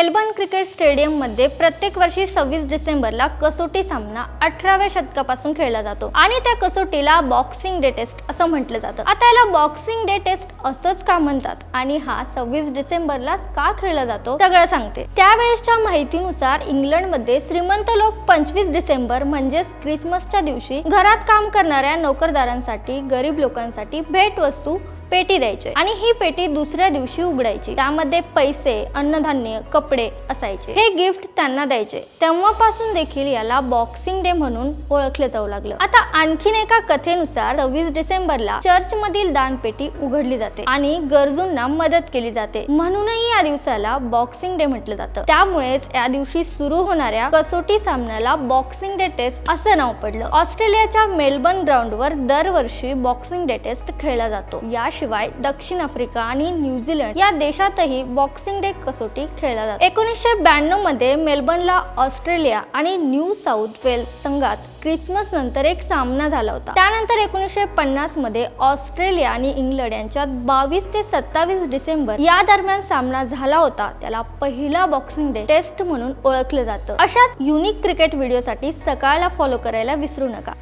Melbourne cricket stadium मध्ये प्रत्येक वर्षी 26 डिसेंबरला कसोटी सामना 18व्या शतकापासून खेळला जातो आणि त्या कसोटीला बॉक्सिंग डे टेस्ट असं म्हटलं जातं। आता याला बॉक्सिंग डे टेस्ट असंच का म्हणतात आणि हा 26 डिसेंबरलाच का खेळला जातो सगळं सांगते। त्यावेळेसच्या माहितीनुसार इंग्लंडमध्ये श्रीमंत लोक 25 डिसेंबर म्हणजेच ख्रिसमसच्या दिवशी घरात काम करणाऱ्या नोकरदारांसाठी गरीब लोकांसाठी भेटवस्तू पेटी द्यायचे आणि ही पेटी दुसऱ्या दिवशी उघडायची। त्यामध्ये पैसे, अन्नधान्य, कपडे असायचे। हे गिफ्ट त्यांना द्यायचे। तेव्हापासून देखील याला बॉक्सिंग डे म्हणून ओळखले जाऊ लागलं। आता आणखीन एका कथेनुसार 26 डिसेंबरला चर्च मधील दानपेटी उघडली जाते आणि गरजूंना मदत केली जाते, म्हणूनही या दिवसाला बॉक्सिंग डे म्हटलं जातं। त्यामुळेच या दिवशी सुरू होणाऱ्या कसोटी सामन्याला बॉक्सिंग डे टेस्ट असं नाव पडलं। ऑस्ट्रेलियाच्या मेलबर्न ग्राउंडवर दरवर्षी बॉक्सिंग डे टेस्ट खेळला जातो। शिवाय दक्षिण आफ्रिका आणि न्यूझीलंड या देशातही बॉक्सिंग डे कसोटी खेळला जातो। 1992 मध्ये मेलबर्नला ऑस्ट्रेलिया आणि न्यू साऊथ वेल्स संघात ख्रिसमस नंतर एक सामना झाला होता। त्यानंतर 1950 मध्ये ऑस्ट्रेलिया आणि इंग्लंड यांच्यात 22 ते 27 डिसेंबर या दरम्यान सामना झाला होता। त्याला पहिला बॉक्सिंग डे टेस्ट म्हणून ओळखलं जातं। अशाच युनिक क्रिकेट व्हिडिओसाठी सकाळला फॉलो करायला विसरू नका।